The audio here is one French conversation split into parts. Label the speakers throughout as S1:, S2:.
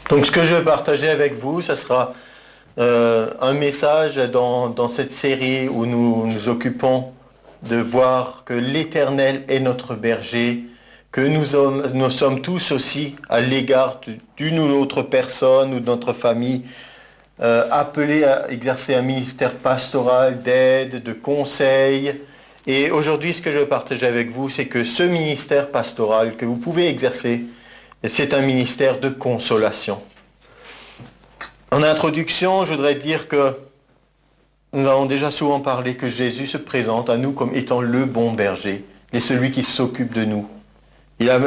S1: Donc ce que je vais partager avec vous, ça sera un message dans cette série où nous nous occupons de voir que l'Éternel est notre berger, que nous sommes tous aussi à l'égard d'une ou l'autre personne ou de notre famille, appelés à exercer un ministère pastoral d'aide, de conseil. Et aujourd'hui, ce que je vais partager avec vous, c'est que ce ministère pastoral que vous pouvez exercer, c'est un ministère de consolation. En introduction, je voudrais dire que nous avons déjà souvent parlé que Jésus se présente à nous comme étant le bon berger, et celui qui s'occupe de nous. Il a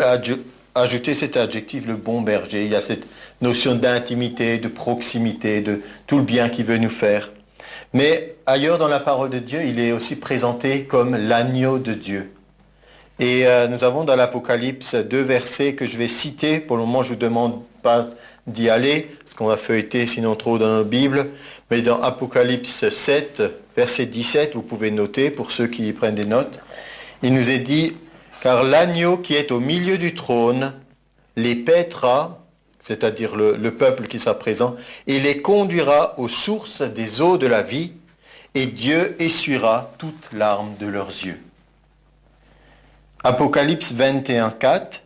S1: ajouté cet adjectif, le bon berger. Il y a cette notion d'intimité, de proximité, de tout le bien qu'il veut nous faire. Mais ailleurs dans la parole de Dieu, il est aussi présenté comme l'agneau de Dieu. Et nous avons dans l'Apocalypse 2 versets que je vais citer. Pour le moment, je ne vous demande pas d'y aller, parce qu'on va feuilleter sinon trop dans nos Bibles. Mais dans Apocalypse 7, verset 17, vous pouvez noter pour ceux qui prennent des notes. Il nous est dit, car l'agneau qui est au milieu du trône les paîtra, c'est-à-dire le peuple qui sera présent, et les conduira aux sources des eaux de la vie, et Dieu essuiera toutes larmes de leurs yeux. Apocalypse 21, 4,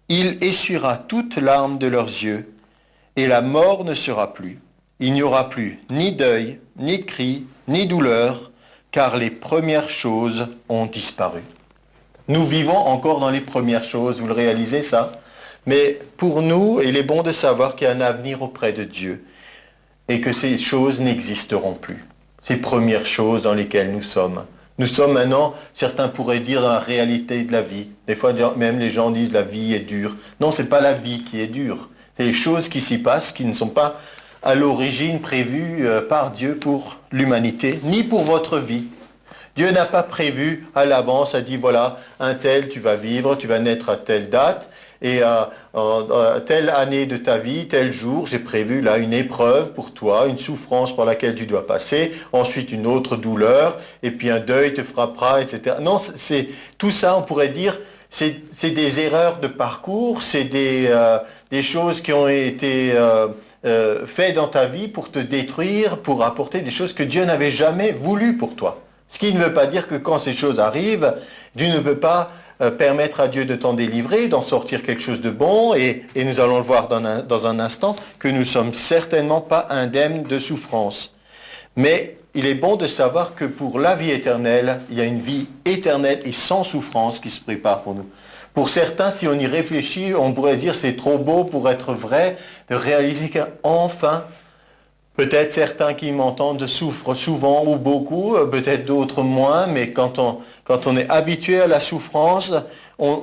S1: il essuiera toutes larmes de leurs yeux, et la mort ne sera plus. Il n'y aura plus ni deuil, ni cri, ni douleur, car les premières choses ont disparu. Nous vivons encore dans les premières choses, vous le réalisez ça? Mais pour nous, il est bon de savoir qu'il y a un avenir auprès de Dieu et que ces choses n'existeront plus. Ces premières choses dans lesquelles nous sommes. Nous sommes maintenant, certains pourraient dire, dans la réalité de la vie. Des fois, même les gens disent la vie est dure. Non, ce n'est pas la vie qui est dure. C'est les choses qui s'y passent qui ne sont pas à l'origine prévues par Dieu pour l'humanité, ni pour votre vie. Dieu n'a pas prévu à l'avance, a dit voilà, un tel tu vas vivre, tu vas naître à telle date, et à telle année de ta vie, tel jour, j'ai prévu là une épreuve pour toi, une souffrance par laquelle tu dois passer, ensuite une autre douleur, et puis un deuil te frappera, etc. Non, c'est tout ça, on pourrait dire, c'est des erreurs de parcours, c'est des choses qui ont été faites dans ta vie pour te détruire, pour apporter des choses que Dieu n'avait jamais voulu pour toi. Ce qui ne veut pas dire que quand ces choses arrivent, Dieu ne peut pas permettre à Dieu de t'en délivrer, d'en sortir quelque chose de bon, et nous allons le voir dans un instant, que nous ne sommes certainement pas indemnes de souffrance. Mais il est bon de savoir que pour la vie éternelle, il y a une vie éternelle et sans souffrance qui se prépare pour nous. Pour certains, si on y réfléchit, on pourrait dire c'est trop beau pour être vrai, de réaliser qu'enfin, peut-être certains qui m'entendent souffrent souvent ou beaucoup, peut-être d'autres moins, mais quand on est habitué à la souffrance,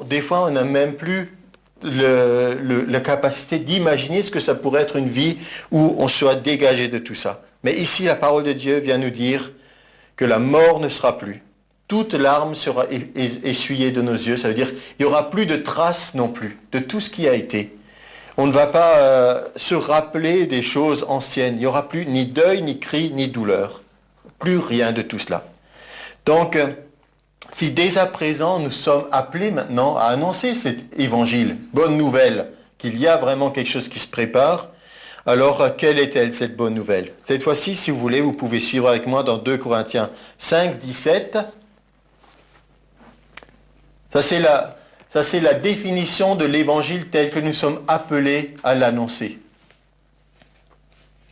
S1: des fois on n'a même plus la capacité d'imaginer ce que ça pourrait être une vie où on soit dégagé de tout ça. Mais ici, la parole de Dieu vient nous dire que la mort ne sera plus. Toute larme sera essuyée de nos yeux, ça veut dire qu'il n'y aura plus de traces non plus de tout ce qui a été. On ne va pas se rappeler des choses anciennes. Il n'y aura plus ni deuil, ni cri, ni douleur. Plus rien de tout cela. Donc, si dès à présent nous sommes appelés maintenant à annoncer cet évangile, bonne nouvelle, qu'il y a vraiment quelque chose qui se prépare, alors quelle est-elle cette bonne nouvelle? Cette fois-ci, si vous voulez, vous pouvez suivre avec moi dans 2 Corinthiens 5, 17. Ça c'est la définition de l'évangile tel que nous sommes appelés à l'annoncer.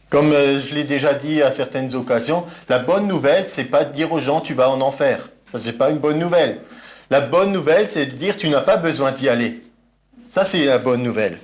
S1: Comme je l'ai déjà dit à certaines occasions, la bonne nouvelle, c'est pas de dire aux gens tu vas en enfer. Ça, c'est pas une bonne nouvelle. La bonne nouvelle, c'est de dire tu n'as pas besoin d'y aller. Ça, c'est la bonne nouvelle.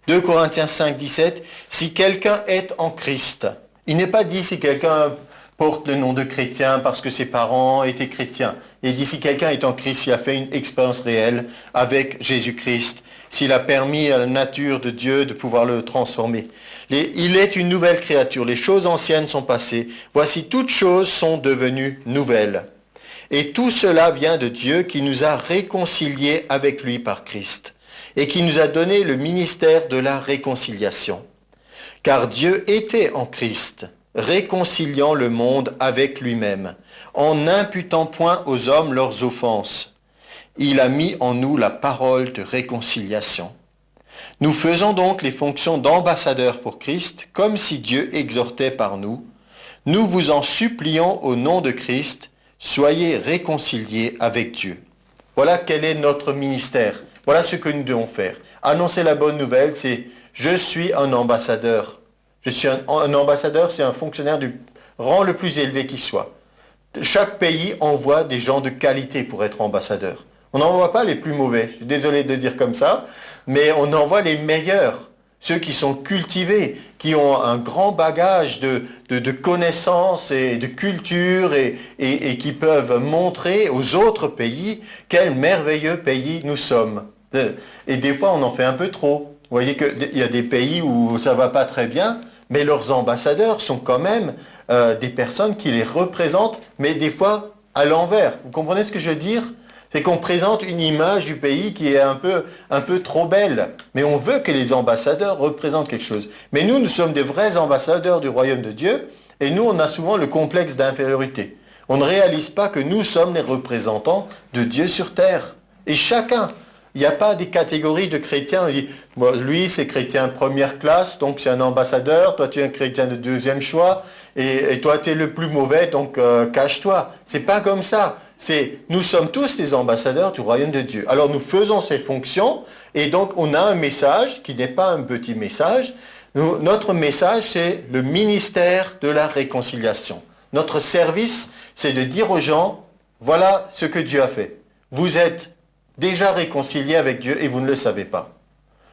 S1: 2 Corinthiens 5, 17, si quelqu'un est en Christ, il n'est pas dit si quelqu'un porte le nom de chrétien parce que ses parents étaient chrétiens. Il dit si quelqu'un est en Christ, s'il a fait une expérience réelle avec Jésus-Christ, s'il a permis à la nature de Dieu de pouvoir le transformer. Il est une nouvelle créature. Les choses anciennes sont passées. Voici, toutes choses sont devenues nouvelles. Et tout cela vient de Dieu qui nous a réconciliés avec lui par Christ et qui nous a donné le ministère de la réconciliation. Car Dieu était en Christ, réconciliant le monde avec lui-même, en n'imputant point aux hommes leurs offenses. Il a mis en nous la parole de réconciliation. Nous faisons donc les fonctions d'ambassadeurs pour Christ, comme si Dieu exhortait par nous. Nous vous en supplions au nom de Christ, soyez réconciliés avec Dieu. Voilà quel est notre ministère. Voilà ce que nous devons faire. Annoncer la bonne nouvelle, c'est « Je suis un ambassadeur ». Je suis un ambassadeur, c'est un fonctionnaire du rang le plus élevé qui soit. Chaque pays envoie des gens de qualité pour être ambassadeur. On n'envoie pas les plus mauvais, je suis désolé de dire comme ça, mais on envoie les meilleurs, ceux qui sont cultivés, qui ont un grand bagage de connaissances et de culture et qui peuvent montrer aux autres pays quel merveilleux pays nous sommes. Et des fois, on en fait un peu trop. Vous voyez qu'il y a des pays où ça ne va pas très bien, mais leurs ambassadeurs sont quand même des personnes qui les représentent, mais des fois à l'envers. Vous comprenez ce que je veux dire ? C'est qu'on présente une image du pays qui est un peu trop belle. Mais on veut que les ambassadeurs représentent quelque chose. Mais nous sommes des vrais ambassadeurs du royaume de Dieu, et nous, on a souvent le complexe d'infériorité. On ne réalise pas que nous sommes les représentants de Dieu sur terre. Et chacun, il n'y a pas des catégories de chrétiens. On dit, bon, lui, c'est chrétien première classe, donc c'est un ambassadeur. Toi, tu es un chrétien de deuxième choix. Et toi, tu es le plus mauvais, donc cache-toi. C'est pas comme ça. Nous sommes tous les ambassadeurs du royaume de Dieu. Alors, nous faisons ces fonctions, et donc on a un message qui n'est pas un petit message. Notre message, c'est le ministère de la réconciliation. Notre service, c'est de dire aux gens, voilà ce que Dieu a fait. Vous êtes déjà réconciliés avec Dieu et vous ne le savez pas.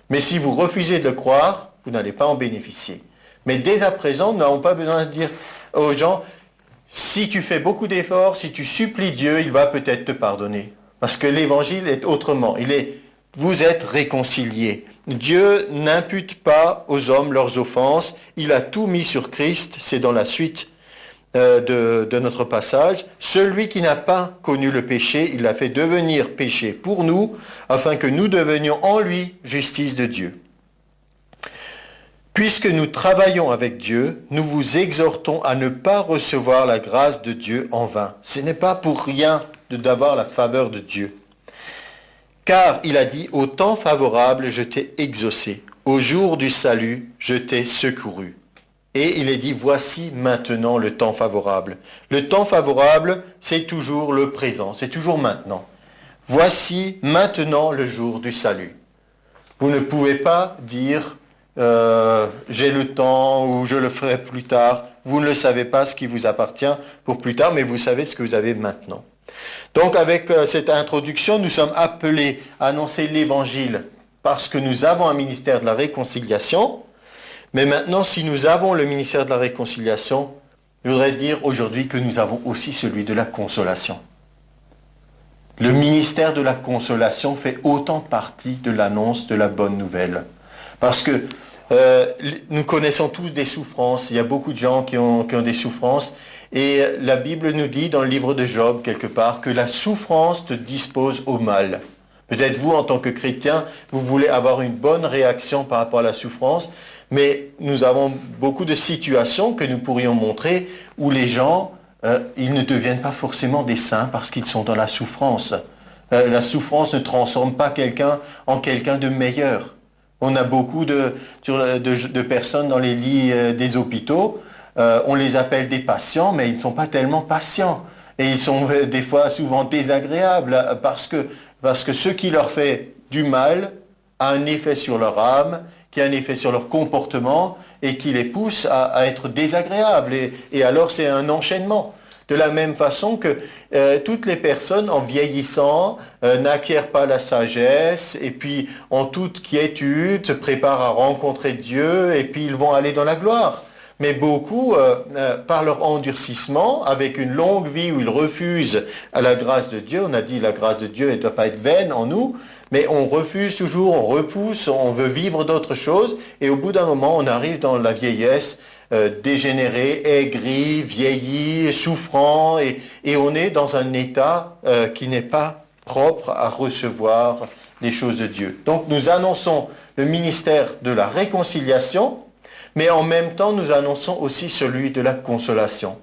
S1: Mais si vous refusez de le croire, vous n'allez pas en bénéficier. Mais dès à présent, nous n'avons pas besoin de dire aux gens, si tu fais beaucoup d'efforts, si tu supplies Dieu, il va peut-être te pardonner. Parce que l'évangile est autrement. Vous êtes réconciliés. Dieu n'impute pas aux hommes leurs offenses. Il a tout mis sur Christ. C'est dans la suite de notre passage. Celui qui n'a pas connu le péché, il l'a fait devenir péché pour nous, afin que nous devenions en lui justice de Dieu. Puisque nous travaillons avec Dieu, nous vous exhortons à ne pas recevoir la grâce de Dieu en vain. Ce n'est pas pour rien d'avoir la faveur de Dieu. Car il a dit, au temps favorable, je t'ai exaucé. Au jour du salut, je t'ai secouru. Et il est dit, voici maintenant le temps favorable. Le temps favorable, c'est toujours le présent, c'est toujours maintenant. Voici maintenant le jour du salut. Vous ne pouvez pas dire, j'ai le temps ou je le ferai plus tard. Vous ne le savez pas ce qui vous appartient pour plus tard, mais vous savez ce que vous avez maintenant. Donc avec cette introduction, nous sommes appelés à annoncer l'évangile parce que nous avons un ministère de la réconciliation. Mais maintenant, si nous avons le ministère de la réconciliation, je voudrais dire aujourd'hui que nous avons aussi celui de la consolation. Le ministère de la consolation fait autant partie de l'annonce de la bonne nouvelle. Parce que nous connaissons tous des souffrances, il y a beaucoup de gens qui ont des souffrances, et la Bible nous dit dans le livre de Job, quelque part, que la souffrance te dispose au mal. Peut-être vous, en tant que chrétien, vous voulez avoir une bonne réaction par rapport à la souffrance, mais nous avons beaucoup de situations que nous pourrions montrer où les gens, ils ne deviennent pas forcément des saints parce qu'ils sont dans la souffrance. La souffrance ne transforme pas quelqu'un en quelqu'un de meilleur. On a beaucoup de personnes dans les lits des hôpitaux, on les appelle des patients, mais ils ne sont pas tellement patients. Et ils sont des fois souvent désagréables parce que ce qui leur fait du mal a un effet sur leur âme, qui a un effet sur leur comportement et qui les pousse à être désagréables. Et alors c'est un enchaînement. De la même façon que toutes les personnes en vieillissant n'acquièrent pas la sagesse et puis en toute quiétude se préparent à rencontrer Dieu et puis ils vont aller dans la gloire. Mais beaucoup, par leur endurcissement, avec une longue vie où ils refusent à la grâce de Dieu, on a dit la grâce de Dieu ne doit pas être vaine en nous, mais on refuse toujours, on repousse, on veut vivre d'autres choses, et au bout d'un moment, on arrive dans la vieillesse, dégénéré, aigri, vieilli, souffrant, et on est dans un état qui n'est pas propre à recevoir les choses de Dieu. Donc nous annonçons le ministère de la réconciliation, mais en même temps, nous annonçons aussi celui de la consolation.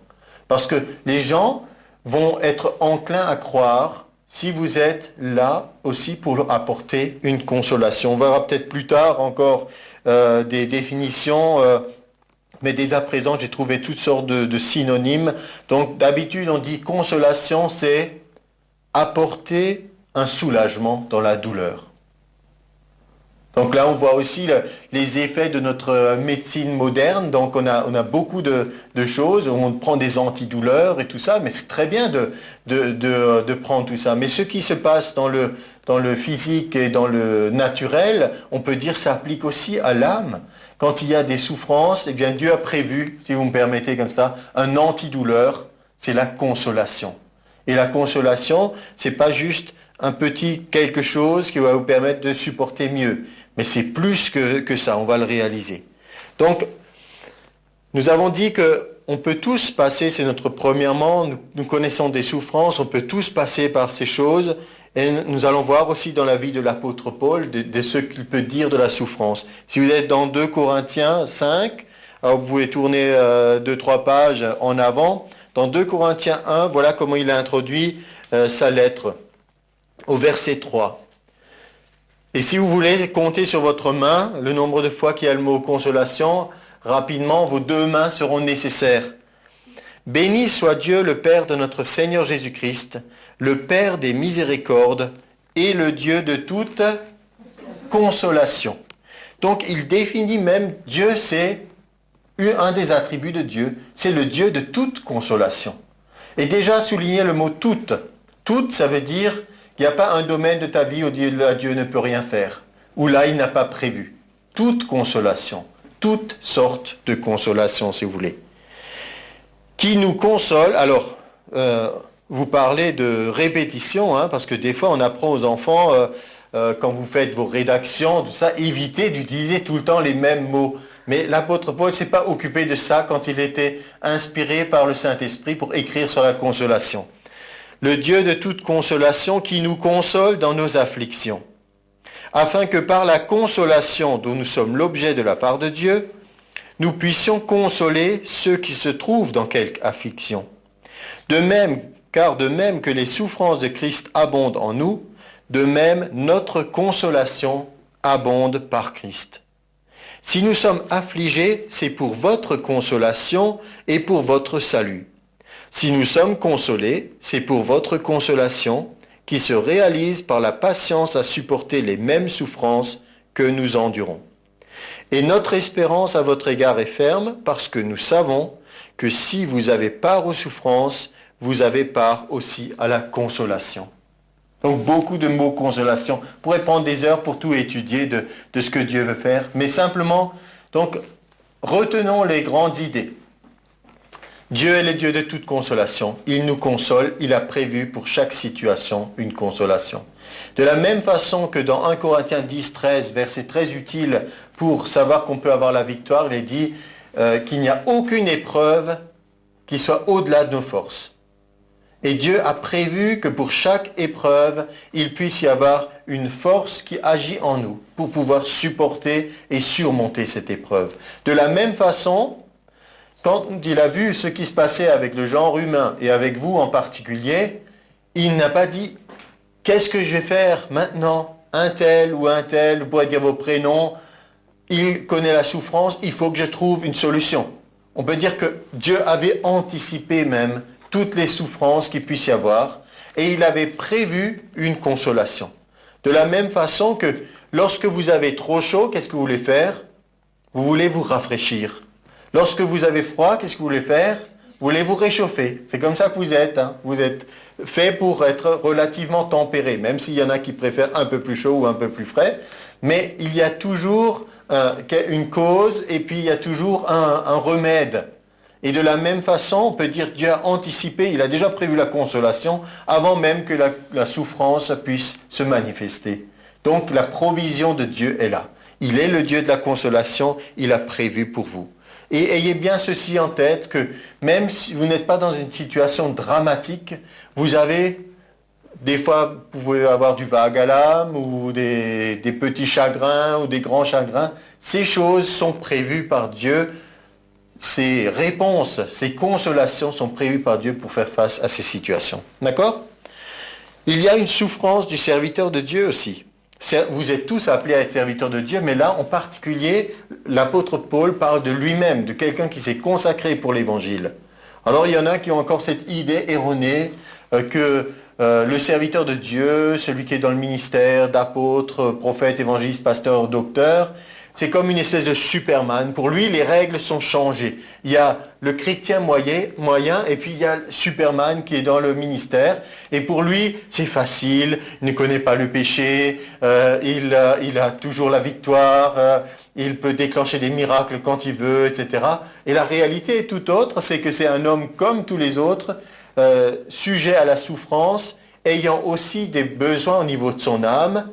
S1: Parce que les gens vont être enclins à croire si vous êtes là aussi pour apporter une consolation. On verra peut-être plus tard encore des définitions, mais dès à présent, j'ai trouvé toutes sortes de synonymes. Donc d'habitude, on dit consolation, c'est apporter un soulagement dans la douleur. Donc là, on voit aussi les effets de notre médecine moderne. Donc on a beaucoup de choses. On prend des antidouleurs et tout ça, mais c'est très bien de prendre tout ça. Mais ce qui se passe dans le physique et dans le naturel, on peut dire s'applique aussi à l'âme. Quand il y a des souffrances, eh bien Dieu a prévu, si vous me permettez comme ça, un antidouleur, c'est la consolation. Et la consolation, c'est pas juste un petit quelque chose qui va vous permettre de supporter mieux. Mais c'est plus que ça, on va le réaliser. Donc, nous avons dit qu'on peut tous passer, c'est notre premièrement, nous connaissons des souffrances, on peut tous passer par ces choses, et nous allons voir aussi dans la vie de l'apôtre Paul de ce qu'il peut dire de la souffrance. Si vous êtes dans 2 Corinthiens 5, alors vous pouvez tourner 2-3 pages en avant, dans 2 Corinthiens 1, voilà comment il a introduit sa lettre, au verset 3. Et si vous voulez compter sur votre main le nombre de fois qu'il y a le mot consolation, rapidement, vos 2 mains seront nécessaires. Béni soit Dieu, le Père de notre Seigneur Jésus-Christ, le Père des miséricordes et le Dieu de toute consolation. Donc il définit même, Dieu c'est un des attributs de Dieu, c'est le Dieu de toute consolation. Et déjà souligner le mot toute. Toute, ça veut dire il n'y a pas un domaine de ta vie où Dieu ne peut rien faire, où là il n'a pas prévu. Toute consolation, toute sorte de consolation si vous voulez. Qui nous console, alors vous parlez de répétition, parce que des fois on apprend aux enfants, quand vous faites vos rédactions, tout ça, évitez d'utiliser tout le temps les mêmes mots. Mais l'apôtre Paul ne s'est pas occupé de ça quand il était inspiré par le Saint-Esprit pour écrire sur la consolation. Le Dieu de toute consolation qui nous console dans nos afflictions, afin que par la consolation dont nous sommes l'objet de la part de Dieu, nous puissions consoler ceux qui se trouvent dans quelque affliction. Car de même que les souffrances de Christ abondent en nous, de même notre consolation abonde par Christ. Si nous sommes affligés, c'est pour votre consolation et pour votre salut. Si nous sommes consolés, c'est pour votre consolation qui se réalise par la patience à supporter les mêmes souffrances que nous endurons. Et notre espérance à votre égard est ferme parce que nous savons que si vous avez part aux souffrances, vous avez part aussi à la consolation. Donc beaucoup de mots consolation. On pourrait prendre des heures pour tout étudier de ce que Dieu veut faire, mais simplement, donc, retenons les grandes idées. Dieu est le Dieu de toute consolation. Il nous console, il a prévu pour chaque situation une consolation. De la même façon que dans 1 Corinthiens 10, 13, verset très utile pour savoir qu'on peut avoir la victoire, il est dit qu'il n'y a aucune épreuve qui soit au-delà de nos forces. Et Dieu a prévu que pour chaque épreuve, il puisse y avoir une force qui agit en nous pour pouvoir supporter et surmonter cette épreuve. De la même façon, quand il a vu ce qui se passait avec le genre humain et avec vous en particulier, il n'a pas dit « Qu'est-ce que je vais faire maintenant ? Un tel, vous pourrez dire vos prénoms. Il connaît la souffrance, il faut que je trouve une solution. » On peut dire que Dieu avait anticipé même toutes les souffrances qu'il puisse y avoir et il avait prévu une consolation. De la même façon que lorsque vous avez trop chaud, qu'est-ce que vous voulez faire ? Vous voulez vous rafraîchir. Lorsque vous avez froid, qu'est-ce que vous voulez faire ? Vous voulez vous réchauffer. C'est comme ça que vous êtes. Vous êtes fait pour être relativement tempéré, même s'il y en a qui préfèrent un peu plus chaud ou un peu plus frais. Mais il y a toujours une cause et puis il y a toujours un remède. Et de la même façon, on peut dire Dieu a anticipé, il a déjà prévu la consolation avant même que la souffrance puisse se manifester. Donc la provision de Dieu est là. Il est le Dieu de la consolation, il a prévu pour vous. Et ayez bien ceci en tête que même si vous n'êtes pas dans une situation dramatique, vous avez, des fois, vous pouvez avoir du vague à l'âme ou des petits chagrins ou des grands chagrins. Ces choses sont prévues par Dieu. Ces réponses, ces consolations sont prévues par Dieu pour faire face à ces situations. D'accord ? Il y a une souffrance du serviteur de Dieu aussi. Vous êtes tous appelés à être serviteurs de Dieu, mais là, en particulier, l'apôtre Paul parle de lui-même, de quelqu'un qui s'est consacré pour l'évangile. Alors, il y en a qui ont encore cette idée erronée que le serviteur de Dieu, celui qui est dans le ministère d'apôtre, prophète, évangéliste, pasteur, docteur, c'est comme une espèce de Superman. Pour lui, les règles sont changées. Il y a le chrétien moyen et puis il y a le Superman qui est dans le ministère. Et pour lui, c'est facile, il ne connaît pas le péché, il a toujours la victoire, il peut déclencher des miracles quand il veut, etc. Et la réalité est tout autre, c'est que c'est un homme comme tous les autres, sujet à la souffrance, ayant aussi des besoins au niveau de son âme.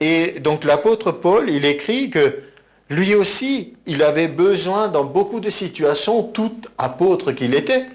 S1: Et donc l'apôtre Paul, il écrit que lui aussi, il avait besoin dans beaucoup de situations, tout apôtre qu'il était,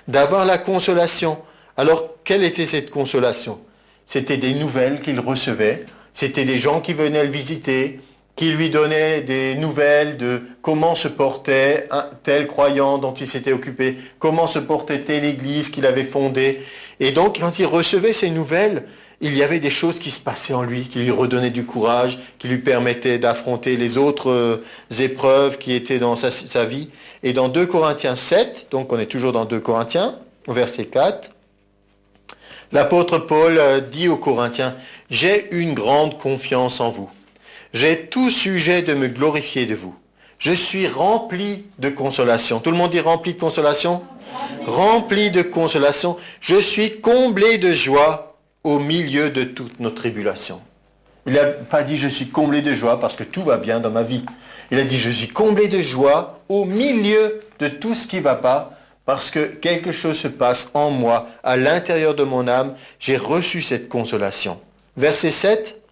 S1: d'avoir la consolation. Alors, quelle était cette consolation? C'était des nouvelles qu'il recevait, c'était des gens qui venaient le visiter, qui lui donnaient des nouvelles de comment se portait un tel croyant dont il s'était occupé, comment se portait telle église qu'il avait fondée. Et donc, quand il recevait ces nouvelles, il y avait des choses qui se passaient en lui, qui lui redonnaient du courage, qui lui permettaient d'affronter les autres épreuves qui étaient dans sa vie. Et dans 2 Corinthiens 7, donc on est toujours dans 2 Corinthiens, au verset 4, l'apôtre Paul dit aux Corinthiens, « J'ai une grande confiance en vous. J'ai tout sujet de me glorifier de vous. Je suis rempli de consolation. » Tout le monde dit rempli de consolation? Rempli de consolation. Je suis comblé de joie au milieu de toutes nos tribulations. Il n'a pas dit je suis comblé de joie parce que tout va bien dans ma vie. Il a dit je suis comblé de joie au milieu de tout ce qui ne va pas parce que quelque chose se passe en moi, à l'intérieur de mon âme. J'ai reçu cette consolation. Verset 7.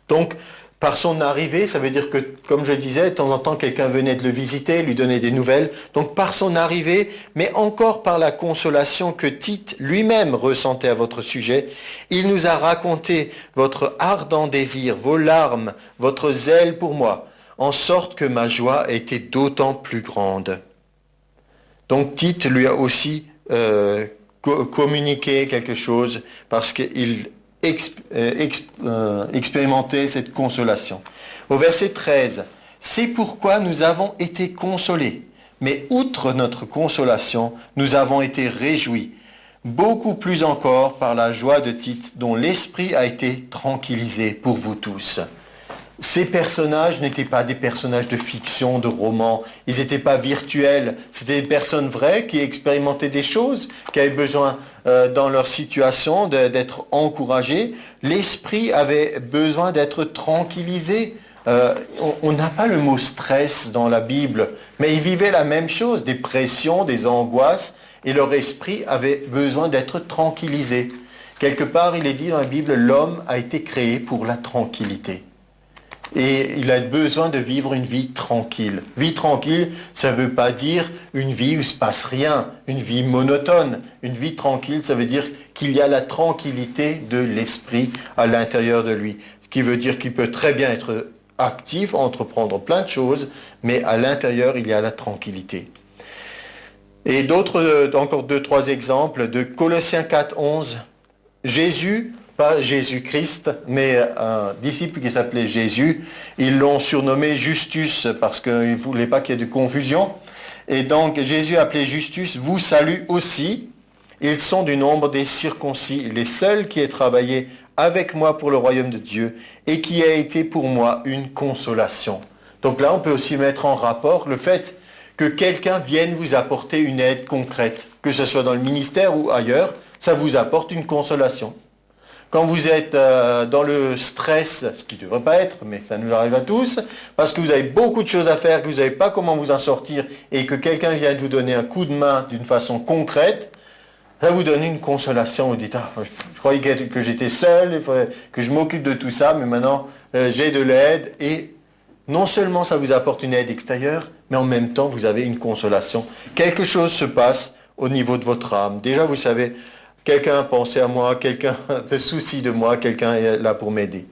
S1: Donc, par son arrivée, ça veut dire que, comme je disais, de temps en temps, quelqu'un venait de le visiter, lui donner des nouvelles. Donc, par son arrivée, mais encore par la consolation que Tite lui-même ressentait à votre sujet, il nous a raconté votre ardent désir, vos larmes, votre zèle pour moi, en sorte que ma joie était d'autant plus grande. Donc, Tite lui a aussi communiqué quelque chose parce qu'il expérimenter cette consolation. Au verset 13, « C'est pourquoi nous avons été consolés, mais outre notre consolation, nous avons été réjouis, beaucoup plus encore par la joie de Tite, dont l'esprit a été tranquillisé pour vous tous. » Ces personnages n'étaient pas des personnages de fiction, de roman, ils n'étaient pas virtuels, c'était des personnes vraies qui expérimentaient des choses, qui avaient besoin dans leur situation d'être encouragées. L'esprit avait besoin d'être tranquillisé. On n'a pas le mot stress dans la Bible, mais ils vivaient la même chose, des pressions, des angoisses, et leur esprit avait besoin d'être tranquillisé. Quelque part, il est dit dans la Bible, l'homme a été créé pour la tranquillité. Et il a besoin de vivre une vie tranquille. Vie tranquille, ça ne veut pas dire une vie où il ne se passe rien, une vie monotone. Une vie tranquille, ça veut dire qu'il y a la tranquillité de l'esprit à l'intérieur de lui. Ce qui veut dire qu'il peut très bien être actif, entreprendre plein de choses, mais à l'intérieur, il y a la tranquillité. Et encore 2-3 exemples de Colossiens 4:11. Jésus, pas Jésus-Christ, mais un disciple qui s'appelait Jésus. Ils l'ont surnommé Justus parce qu'ils ne voulaient pas qu'il y ait de confusion. Et donc Jésus appelé Justus vous salue aussi. Ils sont du nombre des circoncis, les seuls qui aient travaillé avec moi pour le royaume de Dieu et qui a été pour moi une consolation. Donc là, on peut aussi mettre en rapport le fait que quelqu'un vienne vous apporter une aide concrète, que ce soit dans le ministère ou ailleurs, ça vous apporte une consolation. Quand vous êtes dans le stress, ce qui ne devrait pas être, mais ça nous arrive à tous, parce que vous avez beaucoup de choses à faire, que vous ne savez pas comment vous en sortir, et que quelqu'un vient de vous donner un coup de main d'une façon concrète, ça vous donne une consolation. Vous dites, ah, je croyais que j'étais seul, il faudrait que je m'occupe de tout ça, mais maintenant j'ai de l'aide. Et non seulement ça vous apporte une aide extérieure, mais en même temps vous avez une consolation. Quelque chose se passe au niveau de votre âme. Déjà vous savez, quelqu'un a pensé à moi, quelqu'un se soucie de moi, quelqu'un est là pour m'aider.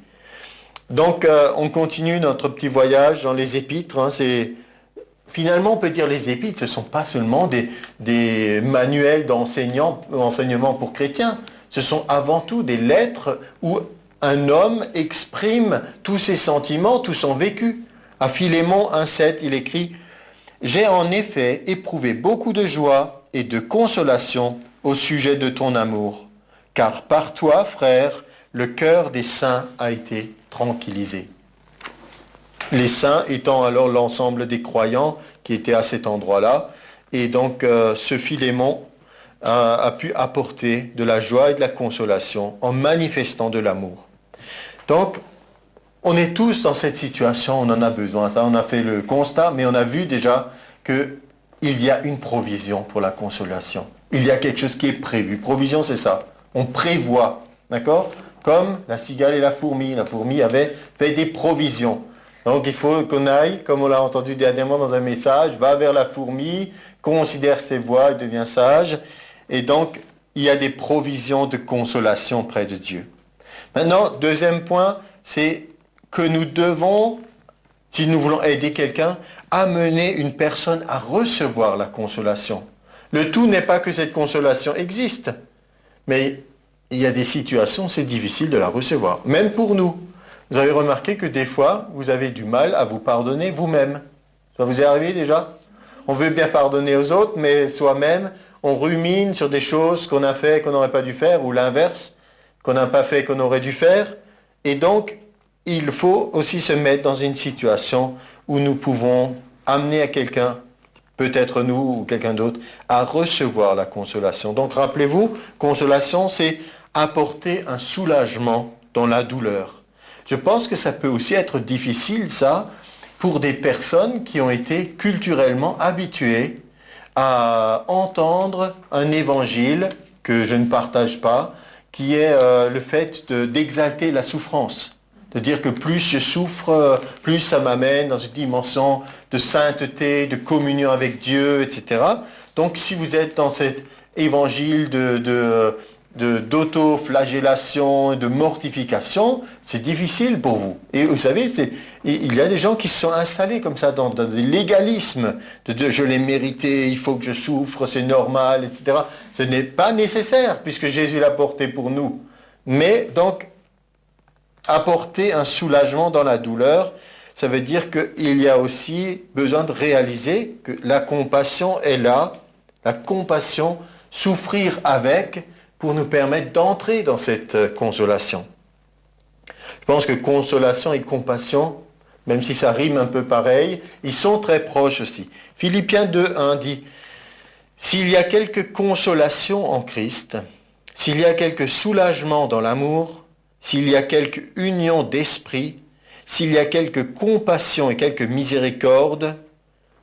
S1: Donc, on continue notre petit voyage dans les épîtres. Finalement, on peut dire les épîtres, ce ne sont pas seulement des manuels d'enseignement pour chrétiens. ce sont avant tout des lettres où un homme exprime tous ses sentiments, tout son vécu. À Philémon 1,7, il écrit « J'ai en effet éprouvé beaucoup de joie et de consolation au sujet de ton amour, car par toi, frère, le cœur des saints a été tranquillisé. » Les saints étant alors l'ensemble des croyants qui étaient à cet endroit-là. Et donc ce Philémon a pu apporter de la joie et de la consolation en manifestant de l'amour. Donc, on est tous dans cette situation, on en a besoin. Ça, on a fait le constat, mais on a vu déjà qu'il y a une provision pour la consolation. Il y a quelque chose qui est prévu. Provision, c'est ça. On prévoit, d'accord? Comme la cigale et la fourmi. La fourmi avait fait des provisions. Donc, il faut qu'on aille, comme on l'a entendu dernièrement dans un message, va vers la fourmi, considère ses voies et devient sage. Et donc, il y a des provisions de consolation près de Dieu. Maintenant, deuxième point, c'est que nous devons, si nous voulons aider quelqu'un, amener une personne à recevoir la consolation. Le tout n'est pas que cette consolation existe, mais il y a des situations où c'est difficile de la recevoir, même pour nous. Vous avez remarqué que des fois, vous avez du mal à vous pardonner vous-même. Ça vous est arrivé déjà? On veut bien pardonner aux autres, mais soi-même, on rumine sur des choses qu'on a fait qu'on n'aurait pas dû faire, ou l'inverse, qu'on n'a pas fait qu'on aurait dû faire. Et donc, il faut aussi se mettre dans une situation où nous pouvons amener à quelqu'un, peut-être nous ou quelqu'un d'autre, à recevoir la consolation. Donc, rappelez-vous, consolation, c'est apporter un soulagement dans la douleur. Je pense que ça peut aussi être difficile, ça, pour des personnes qui ont été culturellement habituées à entendre un évangile que je ne partage pas, qui est le fait d'exalter la souffrance. De dire que plus je souffre, plus ça m'amène dans une dimension de sainteté, de communion avec Dieu, etc. Donc si vous êtes dans cet évangile d'auto-flagellation, de mortification, c'est difficile pour vous. Et vous savez, il y a des gens qui se sont installés comme ça dans des légalismes, de je l'ai mérité, il faut que je souffre, c'est normal, etc. Ce n'est pas nécessaire, puisque Jésus l'a porté pour nous. Mais donc, apporter un soulagement dans la douleur, ça veut dire qu'il y a aussi besoin de réaliser que la compassion est là, la compassion, souffrir avec, pour nous permettre d'entrer dans cette consolation. Je pense que consolation et compassion, même si ça rime un peu pareil, ils sont très proches aussi. Philippiens 2,1 dit « S'il y a quelque consolation en Christ, s'il y a quelque soulagement dans l'amour, s'il y a quelque union d'esprit, s'il y a quelque compassion et quelque miséricorde,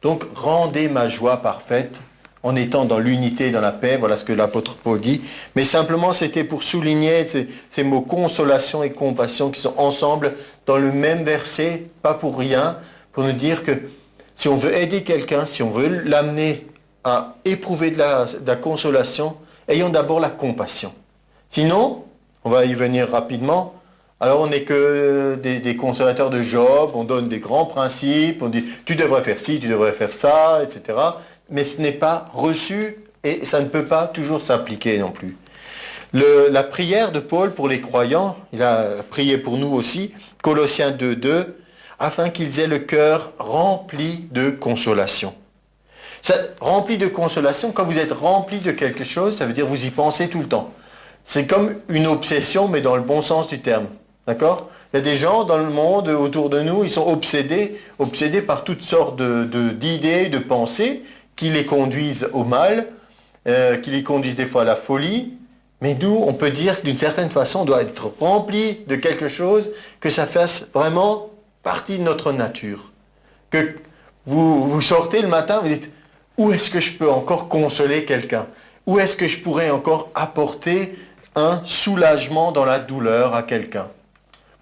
S1: donc rendez ma joie parfaite en étant dans l'unité et dans la paix, voilà ce que l'apôtre Paul dit. Mais simplement, c'était pour souligner ces mots consolation et compassion qui sont ensemble dans le même verset, pas pour rien, pour nous dire que si on veut aider quelqu'un, si on veut l'amener à éprouver de la consolation, ayons d'abord la compassion. Sinon, on va y venir rapidement, alors on n'est que des consolateurs de Job, on donne des grands principes, on dit tu devrais faire ci, tu devrais faire ça, etc. Mais ce n'est pas reçu et ça ne peut pas toujours s'appliquer non plus. La prière de Paul pour les croyants, il a prié pour nous aussi, Colossiens 2,2, afin qu'ils aient le cœur rempli de consolation. Ça, rempli de consolation, quand vous êtes rempli de quelque chose, ça veut dire vous y pensez tout le temps. C'est comme une obsession, mais dans le bon sens du terme. D'accord? Il y a des gens dans le monde autour de nous, ils sont obsédés par toutes sortes d'idées, de pensées, qui les conduisent au mal, qui les conduisent des fois à la folie. Mais nous, on peut dire que d'une certaine façon, on doit être rempli de quelque chose, que ça fasse vraiment partie de notre nature. Que vous sortez le matin, vous dites, où est-ce que je peux encore consoler quelqu'un? Où est-ce que je pourrais encore apporter un soulagement dans la douleur à quelqu'un?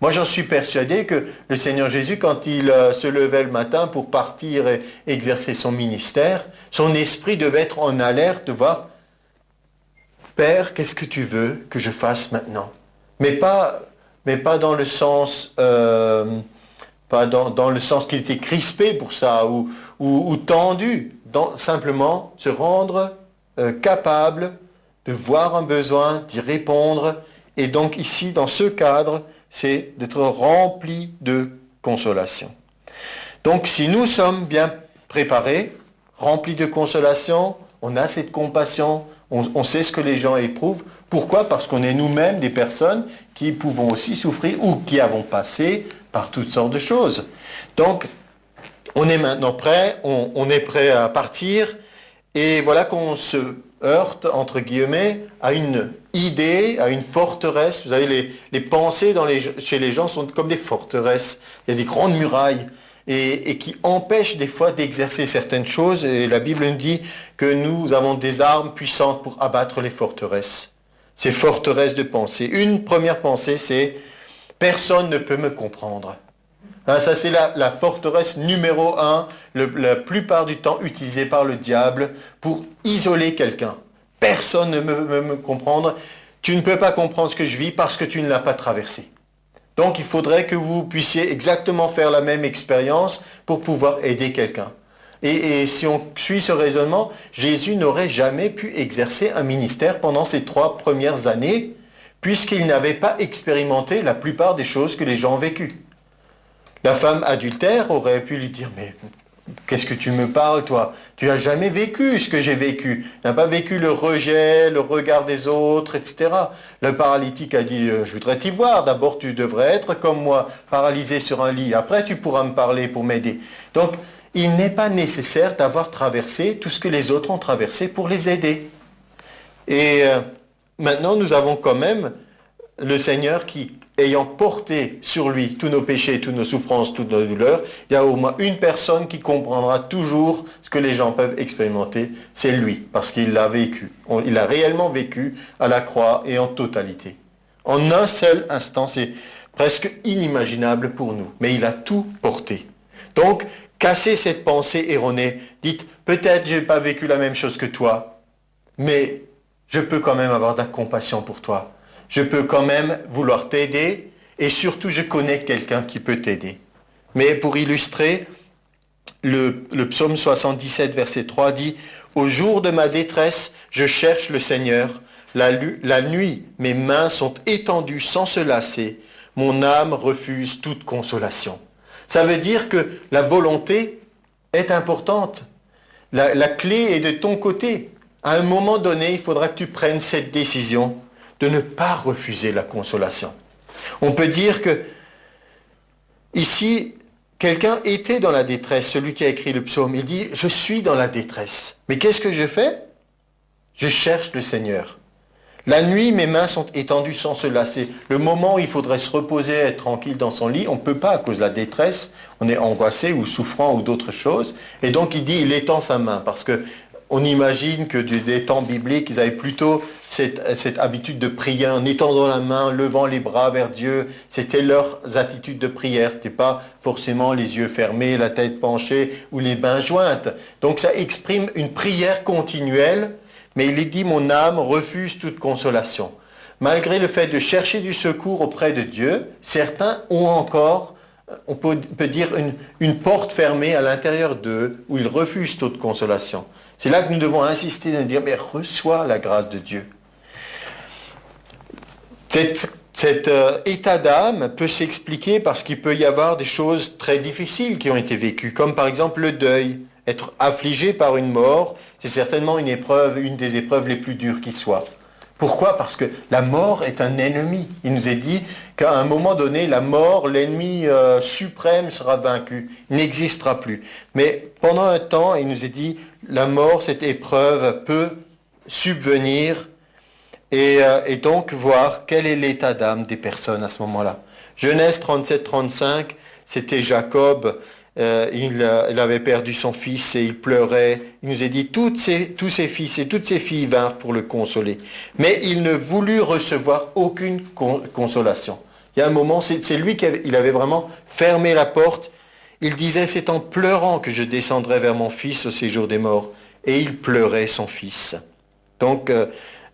S1: Moi, j'en suis persuadé que le Seigneur Jésus, quand il se levait le matin pour partir et exercer son ministère, son esprit devait être en alerte de voir « Père, qu'est-ce que tu veux que je fasse maintenant ?» mais pas dans le sens, pas dans le sens qu'il était crispé pour ça ou tendu, simplement se rendre capable de voir un besoin, d'y répondre. Et donc ici, dans ce cadre, c'est d'être rempli de consolation. Donc si nous sommes bien préparés, remplis de consolation, on a cette compassion, on sait ce que les gens éprouvent. Pourquoi? Parce qu'on est nous-mêmes des personnes qui pouvons aussi souffrir ou qui avons passé par toutes sortes de choses. Donc, on est maintenant prêt, on est prêt à partir, et voilà qu'on se heurte, entre guillemets, à une idée, à une forteresse. Vous savez, les pensées chez les gens sont comme des forteresses. Il y a des grandes murailles et qui empêchent des fois d'exercer certaines choses. Et la Bible nous dit que nous avons des armes puissantes pour abattre les forteresses. Ces forteresses de pensée. Une première pensée, c'est « personne ne peut me comprendre ». Hein, ça, c'est la forteresse numéro 1, la plupart du temps utilisée par le diable pour isoler quelqu'un. Personne ne peut me comprendre. Tu ne peux pas comprendre ce que je vis parce que tu ne l'as pas traversé. Donc, il faudrait que vous puissiez exactement faire la même expérience pour pouvoir aider quelqu'un. Et si on suit ce raisonnement, Jésus n'aurait jamais pu exercer un ministère pendant ces 3 premières années, puisqu'il n'avait pas expérimenté la plupart des choses que les gens ont vécues. La femme adultère aurait pu lui dire « Mais qu'est-ce que tu me parles, toi? Tu n'as jamais vécu ce que j'ai vécu. Tu n'as pas vécu le rejet, le regard des autres, etc. » Le paralytique a dit « Je voudrais t'y voir. D'abord, tu devrais être comme moi, paralysé sur un lit. Après, tu pourras me parler pour m'aider. » Donc, il n'est pas nécessaire d'avoir traversé tout ce que les autres ont traversé pour les aider. Et maintenant, nous avons quand même le Seigneur qui, ayant porté sur lui tous nos péchés, toutes nos souffrances, toutes nos douleurs, il y a au moins une personne qui comprendra toujours ce que les gens peuvent expérimenter, c'est lui, parce qu'il l'a vécu. Il a réellement vécu à la croix et en totalité. En un seul instant, c'est presque inimaginable pour nous, mais il a tout porté. Donc, cassez cette pensée erronée, dites, peut-être je n'ai pas vécu la même chose que toi, mais je peux quand même avoir de la compassion pour toi. Je peux quand même vouloir t'aider et surtout je connais quelqu'un qui peut t'aider. Mais pour illustrer, le psaume 77, verset 3 dit « Au jour de ma détresse, je cherche le Seigneur. La nuit, mes mains sont étendues sans se lasser. Mon âme refuse toute consolation. » Ça veut dire que la volonté est importante. La clé est de ton côté. À un moment donné, il faudra que tu prennes cette décision de ne pas refuser la consolation. On peut dire que ici, quelqu'un était dans la détresse, celui qui a écrit le psaume. Il dit, je suis dans la détresse. Mais qu'est-ce que je fais? Je cherche le Seigneur. La nuit, mes mains sont étendues sans se lasser. Le moment où il faudrait se reposer, être tranquille dans son lit, on ne peut pas à cause de la détresse. On est angoissé ou souffrant ou d'autres choses. Et donc il dit, il étend sa main parce que on imagine que des temps bibliques, ils avaient plutôt cette habitude de prier en étendant la main, levant les bras vers Dieu. C'était leurs attitudes de prière. Ce n'était pas forcément les yeux fermés, la tête penchée ou les mains jointes. Donc ça exprime une prière continuelle, mais il est dit « Mon âme refuse toute consolation ». Malgré le fait de chercher du secours auprès de Dieu, certains ont encore, on peut dire, une porte fermée à l'intérieur d'eux où ils refusent toute consolation. C'est là que nous devons insister de dire, mais reçois la grâce de Dieu. Cet état d'âme peut s'expliquer parce qu'il peut y avoir des choses très difficiles qui ont été vécues, comme par exemple le deuil. Être affligé par une mort, c'est certainement une des épreuves les plus dures qui soit. Pourquoi? Parce que la mort est un ennemi. Il nous est dit qu'à un moment donné, la mort, l'ennemi suprême sera vaincu. Il n'existera plus. Mais pendant un temps, il nous est dit, la mort, cette épreuve peut subvenir et donc voir quel est l'état d'âme des personnes à ce moment-là. Genèse 37-35, c'était Jacob. Il avait perdu son fils et il pleurait. Il nous a dit, tous ses fils et toutes ses filles vinrent pour le consoler. Mais il ne voulut recevoir aucune consolation. Il y a un moment, c'est lui il avait vraiment fermé la porte. Il disait, c'est en pleurant que je descendrai vers mon fils au séjour des morts. Et il pleurait son fils. Donc,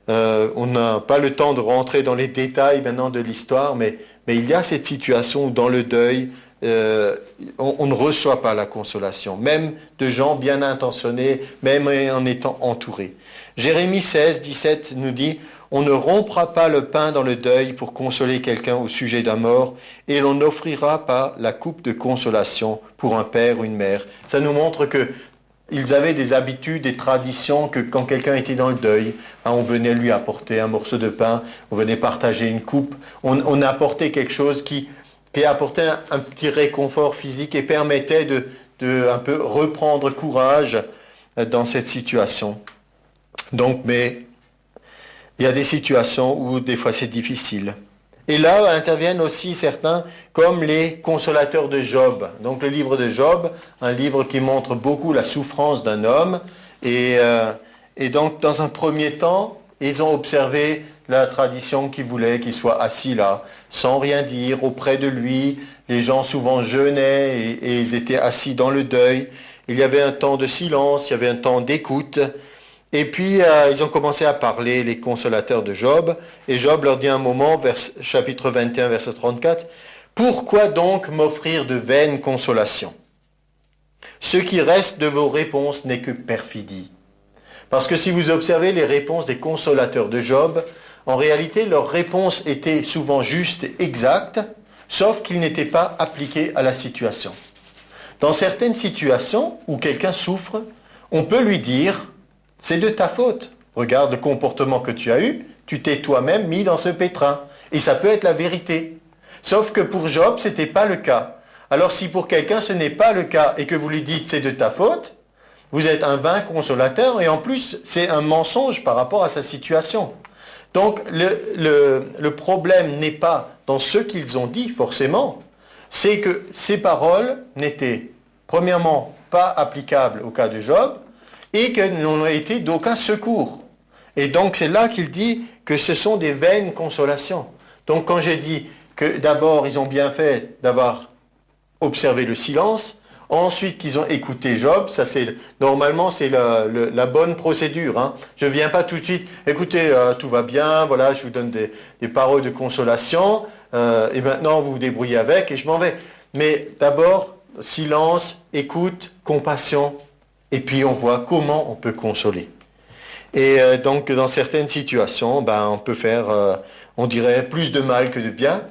S1: on n'a pas le temps de rentrer dans les détails maintenant de l'histoire, mais il y a cette situation où dans le deuil, on ne reçoit pas la consolation, même de gens bien intentionnés, même en étant entourés. Jérémie 16, 17 nous dit « On ne rompra pas le pain dans le deuil pour consoler quelqu'un au sujet d'un mort, et l'on n'offrira pas la coupe de consolation pour un père ou une mère. » Ça nous montre que ils avaient des habitudes, des traditions, que quand quelqu'un était dans le deuil, on venait lui apporter un morceau de pain, on venait partager une coupe, on apportait quelque chose qui apportait un petit réconfort physique et permettait de un peu reprendre courage dans cette situation. Donc, mais il y a des situations où des fois c'est difficile. Et là interviennent aussi certains comme les consolateurs de Job. Donc le livre de Job, un livre qui montre beaucoup la souffrance d'un homme. Et donc dans un premier temps, ils ont observé la tradition qui voulait qu'il soit assis là, sans rien dire, auprès de lui. Les gens souvent jeûnaient et ils étaient assis dans le deuil. Il y avait un temps de silence, il y avait un temps d'écoute. Et puis, ils ont commencé à parler, les consolateurs de Job. Et Job leur dit un moment, chapitre 21, verset 34, « Pourquoi donc m'offrir de vaines consolations? Ce qui reste de vos réponses n'est que perfidie. » Parce que si vous observez les réponses des consolateurs de Job, en réalité, leurs réponses étaient souvent justes et exactes, sauf qu'ils n'étaient pas appliqués à la situation. Dans certaines situations où quelqu'un souffre, on peut lui dire... C'est de ta faute. Regarde le comportement que tu as eu, tu t'es toi-même mis dans ce pétrin. Et ça peut être la vérité. Sauf que pour Job, ce n'était pas le cas. Alors si pour quelqu'un ce n'est pas le cas et que vous lui dites c'est de ta faute, vous êtes un vain consolateur et en plus c'est un mensonge par rapport à sa situation. Donc le problème n'est pas dans ce qu'ils ont dit forcément, c'est que ces paroles n'étaient premièrement pas applicables au cas de Job, et qu'elles n'ont été d'aucun secours. Et donc c'est là qu'il dit que ce sont des vaines consolations. Donc quand j'ai dit que d'abord ils ont bien fait d'avoir observé le silence, ensuite qu'ils ont écouté Job, ça c'est normalement c'est la bonne procédure. Hein. Je ne viens pas tout de suite, écoutez, tout va bien, voilà, je vous donne des paroles de consolation, et maintenant vous vous débrouillez avec et je m'en vais. Mais d'abord, silence, écoute, compassion, et puis on voit comment on peut consoler. Et donc dans certaines situations, on peut faire, on dirait, plus de mal que de bien.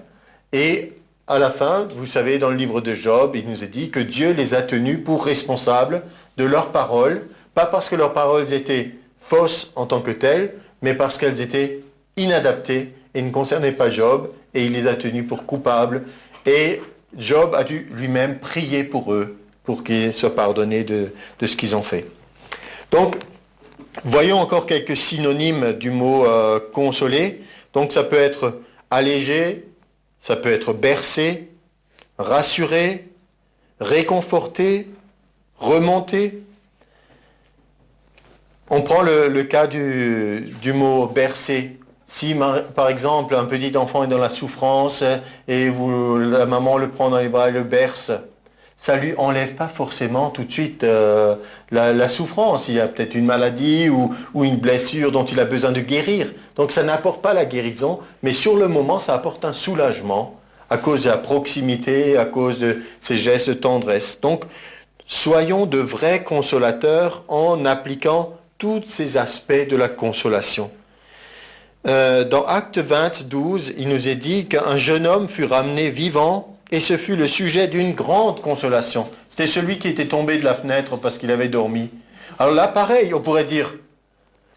S1: Et à la fin, vous savez, dans le livre de Job, il nous est dit que Dieu les a tenus pour responsables de leurs paroles, pas parce que leurs paroles étaient fausses en tant que telles, mais parce qu'elles étaient inadaptées et ne concernaient pas Job, et il les a tenus pour coupables. Et Job a dû lui-même prier pour eux, pour qu'ils soient pardonnés de ce qu'ils ont fait. Donc, voyons encore quelques synonymes du mot consoler. Donc, ça peut être allégé, ça peut être bercer, rassurer, réconforter, remonter. On prend le cas du mot bercer. Si, par exemple, un petit enfant est dans la souffrance et la maman le prend dans les bras et le berce, ça ne lui enlève pas forcément tout de suite la souffrance. Il y a peut-être une maladie ou une blessure dont il a besoin de guérir. Donc ça n'apporte pas la guérison, mais sur le moment, ça apporte un soulagement à cause de la proximité, à cause de ces gestes de tendresse. Donc, soyons de vrais consolateurs en appliquant tous ces aspects de la consolation. Dans Acte 20, 12, il nous est dit qu'un jeune homme fut ramené vivant et ce fut le sujet d'une grande consolation. C'était celui qui était tombé de la fenêtre parce qu'il avait dormi. Alors là, pareil, on pourrait dire,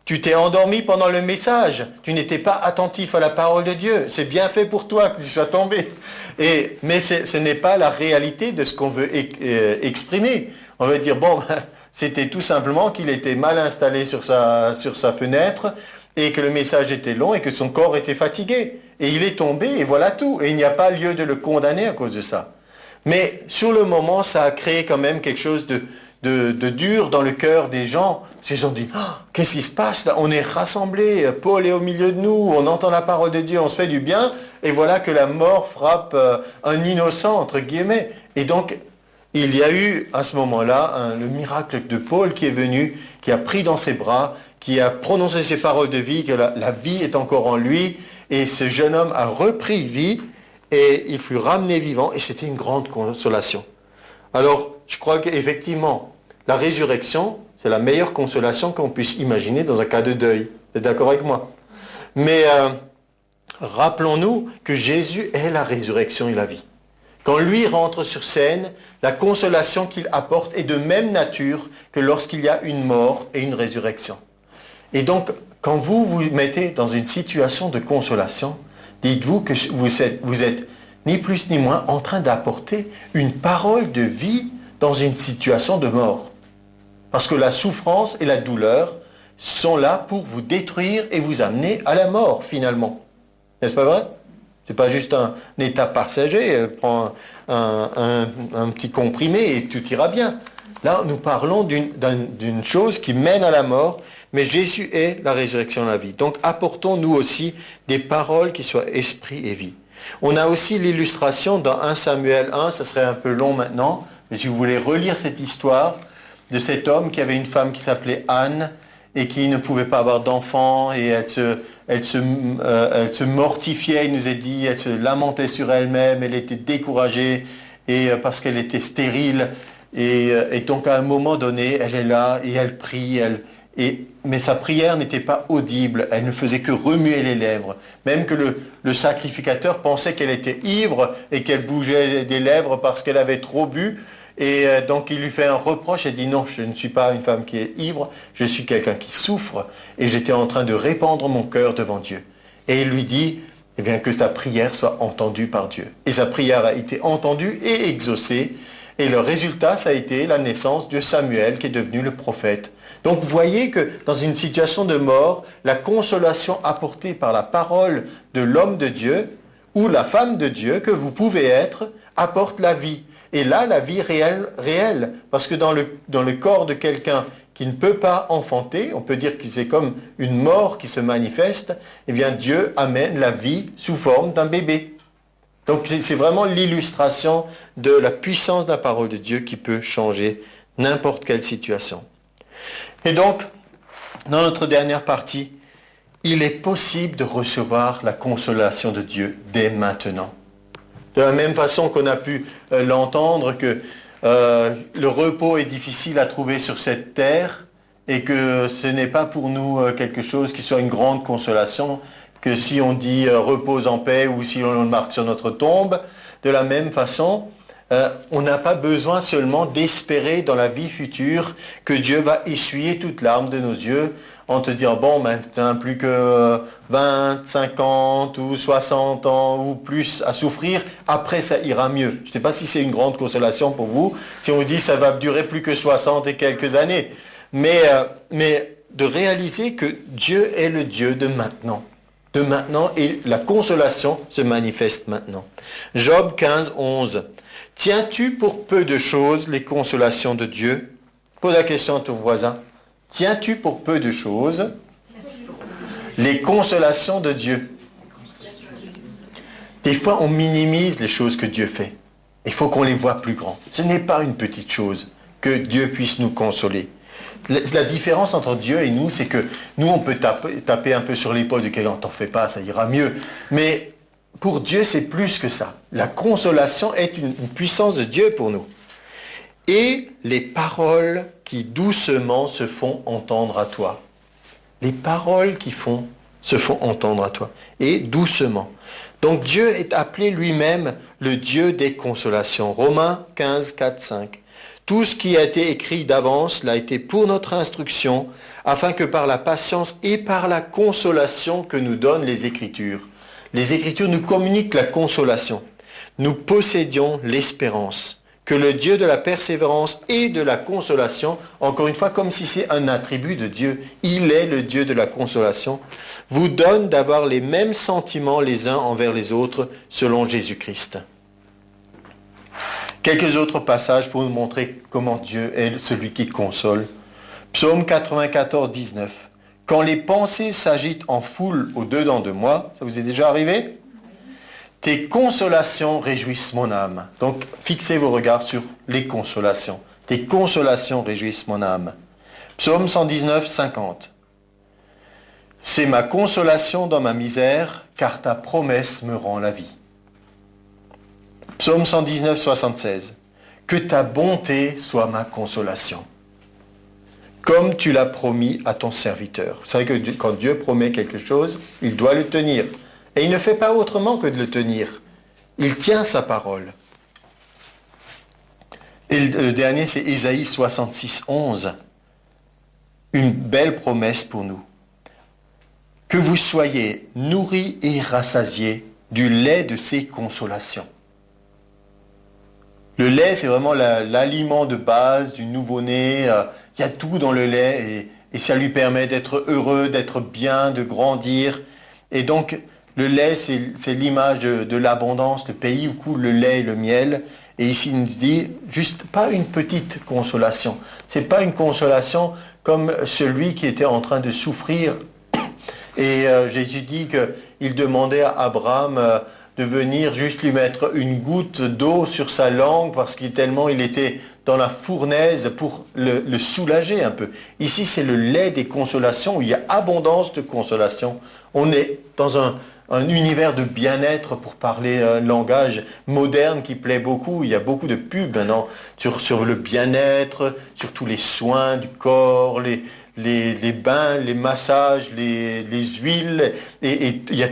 S1: tu t'es endormi pendant le message, tu n'étais pas attentif à la parole de Dieu, c'est bien fait pour toi que tu sois tombé. Mais ce n'est pas la réalité de ce qu'on veut exprimer. On veut dire, bon, c'était tout simplement qu'il était mal installé sur sa fenêtre et que le message était long et que son corps était fatigué. Et il est tombé et voilà tout. Et il n'y a pas lieu de le condamner à cause de ça. Mais sur le moment, ça a créé quand même quelque chose de dur dans le cœur des gens. Ils se sont dit, oh, qu'est-ce qui se passe là? On est rassemblés, Paul est au milieu de nous, on entend la parole de Dieu, on se fait du bien, et voilà que la mort frappe un innocent, entre guillemets. Et donc, il y a eu à ce moment-là le miracle de Paul qui est venu, qui a pris dans ses bras, qui a prononcé ces paroles de vie, que la vie est encore en lui, et ce jeune homme a repris vie, et il fut ramené vivant, et c'était une grande consolation. Alors, je crois qu'effectivement, la résurrection, c'est la meilleure consolation qu'on puisse imaginer dans un cas de deuil. Vous êtes d'accord avec moi? Mais rappelons-nous que Jésus est la résurrection et la vie. Quand lui rentre sur scène, la consolation qu'il apporte est de même nature que lorsqu'il y a une mort et une résurrection. Et donc, quand vous vous mettez dans une situation de consolation, dites-vous que vous êtes ni plus ni moins en train d'apporter une parole de vie dans une situation de mort. Parce que la souffrance et la douleur sont là pour vous détruire et vous amener à la mort, finalement. N'est-ce pas vrai? Ce n'est pas juste un état passager, prends un petit comprimé et tout ira bien. Là, nous parlons d'une chose qui mène à la mort, mais Jésus est la résurrection de la vie. Donc, apportons nous aussi des paroles qui soient esprit et vie. On a aussi l'illustration dans 1 Samuel 1, ça serait un peu long maintenant, mais si vous voulez relire cette histoire de cet homme qui avait une femme qui s'appelait Anne et qui ne pouvait pas avoir d'enfant et elle se mortifiait, il nous est dit, elle se lamentait sur elle-même, elle était découragée et parce qu'elle était stérile. Et donc à un moment donné, elle est là et elle prie, mais sa prière n'était pas audible, elle ne faisait que remuer les lèvres. Même que le sacrificateur pensait qu'elle était ivre et qu'elle bougeait des lèvres parce qu'elle avait trop bu. Et donc il lui fait un reproche et dit non, je ne suis pas une femme qui est ivre, je suis quelqu'un qui souffre et j'étais en train de répandre mon cœur devant Dieu. Et il lui dit, eh bien, que sa prière soit entendue par Dieu. Et sa prière a été entendue et exaucée. Et le résultat, ça a été la naissance de Samuel qui est devenu le prophète. Donc vous voyez que dans une situation de mort, la consolation apportée par la parole de l'homme de Dieu ou la femme de Dieu que vous pouvez être apporte la vie. Et là, la vie réelle, parce que dans le corps de quelqu'un qui ne peut pas enfanter, on peut dire que c'est comme une mort qui se manifeste, eh bien Dieu amène la vie sous forme d'un bébé. Donc c'est vraiment l'illustration de la puissance de la parole de Dieu qui peut changer n'importe quelle situation. Et donc, dans notre dernière partie, il est possible de recevoir la consolation de Dieu dès maintenant. De la même façon qu'on a pu l'entendre que le repos est difficile à trouver sur cette terre et que ce n'est pas pour nous quelque chose qui soit une grande consolation, que si on dit repose en paix ou si on le marque sur notre tombe, de la même façon, on n'a pas besoin seulement d'espérer dans la vie future que Dieu va essuyer toute larme de nos yeux en te disant, bon, maintenant plus que 20, 50 ou 60 ans ou plus à souffrir, après ça ira mieux. Je ne sais pas si c'est une grande consolation pour vous, si on vous dit ça va durer plus que 60 et quelques années, mais de réaliser que Dieu est le Dieu de maintenant. De maintenant, et la consolation se manifeste maintenant. Job 15, 11. Tiens-tu pour peu de choses les consolations de Dieu? Pose la question à ton voisin. Tiens-tu pour peu de choses les consolations de Dieu? Des fois, on minimise les choses que Dieu fait. Il faut qu'on les voie plus grands. Ce n'est pas une petite chose que Dieu puisse nous consoler. La différence entre Dieu et nous, c'est que nous, on peut taper un peu sur l'épaule de quelqu'un, t'en fais pas, ça ira mieux. Mais pour Dieu, c'est plus que ça. La consolation est une puissance de Dieu pour nous. Et les paroles qui doucement se font entendre à toi. Les paroles qui se font entendre à toi. Et doucement. Donc Dieu est appelé lui-même le Dieu des consolations. Romains 15, 4, 5. Tout ce qui a été écrit d'avance l'a été pour notre instruction, afin que par la patience et par la consolation que nous donnent les Écritures nous communiquent la consolation. Nous possédions l'espérance, que le Dieu de la persévérance et de la consolation, encore une fois, comme si c'est un attribut de Dieu, il est le Dieu de la consolation, vous donne d'avoir les mêmes sentiments les uns envers les autres selon Jésus-Christ. Quelques autres passages pour nous montrer comment Dieu est celui qui console. Psaume 94, 19. Quand les pensées s'agitent en foule au-dedans de moi, ça vous est déjà arrivé? Tes consolations réjouissent mon âme. Donc, fixez vos regards sur les consolations. Tes consolations réjouissent mon âme. Psaume 119, 50. C'est ma consolation dans ma misère, car ta promesse me rend la vie. Psaume 119, 76. Que ta bonté soit ma consolation, comme tu l'as promis à ton serviteur. Vous savez que quand Dieu promet quelque chose, il doit le tenir. Et il ne fait pas autrement que de le tenir. Il tient sa parole. Et le dernier, c'est Ésaïe 66, 11. Une belle promesse pour nous. Que vous soyez nourris et rassasiés du lait de ses consolations. Le lait, c'est vraiment l'aliment de base du nouveau-né. Il y a tout dans le lait et ça lui permet d'être heureux, d'être bien, de grandir. Et donc, le lait, c'est l'image de l'abondance, le pays où coule le lait et le miel. Et ici, il nous dit juste pas une petite consolation. C'est pas une consolation comme celui qui était en train de souffrir. Et Jésus dit qu'il demandait à Abraham de venir juste lui mettre une goutte d'eau sur sa langue parce qu'il tellement il était dans la fournaise pour le soulager un peu. Ici, c'est le lait des consolations où il y a abondance de consolation. On est dans un univers de bien-être, pour parler un langage moderne qui plaît beaucoup. Il y a beaucoup de pubs maintenant sur le bien-être, sur tous les soins du corps, les bains, les massages, les huiles. Et il y a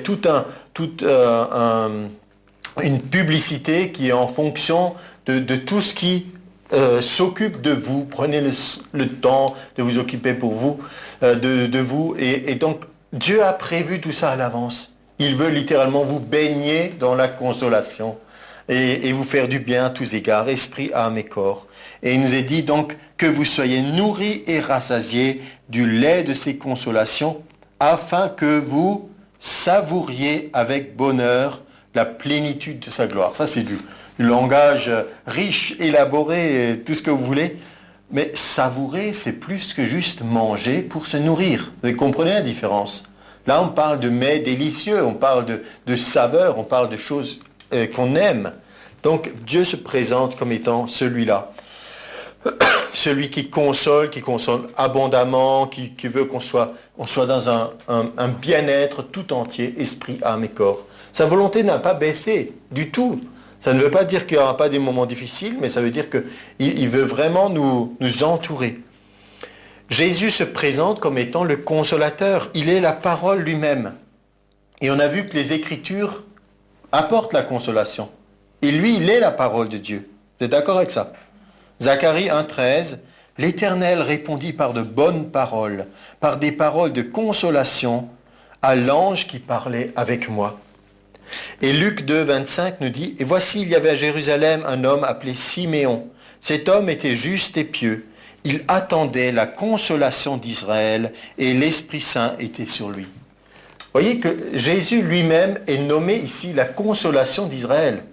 S1: une publicité qui est en fonction de tout ce qui s'occupe de vous. Prenez le temps de vous occuper pour vous, de vous. Et donc, Dieu a prévu tout ça à l'avance. Il veut littéralement vous baigner dans la consolation et vous faire du bien à tous égards, esprit, âme et corps. Et il nous est dit donc que vous soyez nourris et rassasiés du lait de ses consolations, afin que vous savouriez avec bonheur la plénitude de sa gloire. Ça, c'est du langage riche, élaboré, tout ce que vous voulez. Mais savourer, c'est plus que juste manger pour se nourrir. Vous comprenez la différence? Là, on parle de mets délicieux, on parle de saveurs, on parle de choses qu'on aime. Donc, Dieu se présente comme étant celui-là. Celui qui console abondamment, qui veut qu'on soit dans un bien-être tout entier, esprit, âme et corps. Sa volonté n'a pas baissé du tout. Ça ne veut pas dire qu'il n'y aura pas des moments difficiles, mais ça veut dire qu'il veut vraiment nous entourer. Jésus se présente comme étant le consolateur. Il est la parole lui-même. Et on a vu que les Écritures apportent la consolation. Et lui, il est la parole de Dieu. Vous êtes d'accord avec ça? Zacharie 1,13, « L'Éternel répondit par de bonnes paroles, par des paroles de consolation à l'ange qui parlait avec moi. » Et Luc 2, 25 nous dit, « Et voici, il y avait à Jérusalem un homme appelé Siméon. Cet homme était juste et pieux. Il attendait la consolation d'Israël et l'Esprit Saint était sur lui. » Vous voyez que Jésus lui-même est nommé ici la consolation d'Israël.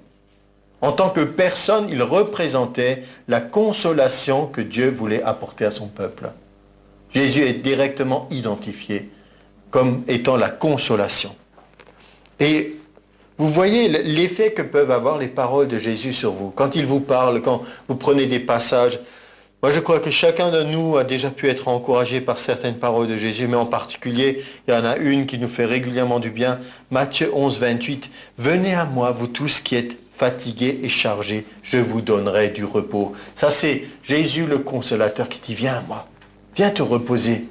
S1: En tant que personne, il représentait la consolation que Dieu voulait apporter à son peuple. Jésus est directement identifié comme étant la consolation. Et vous voyez l'effet que peuvent avoir les paroles de Jésus sur vous. Quand il vous parle, quand vous prenez des passages. Moi, je crois que chacun de nous a déjà pu être encouragé par certaines paroles de Jésus, mais en particulier, il y en a une qui nous fait régulièrement du bien. Matthieu 11, 28. « Venez à moi, vous tous qui êtes fatigués et chargés, je vous donnerai du repos. » Ça, c'est Jésus le consolateur qui dit, viens à moi, viens te reposer,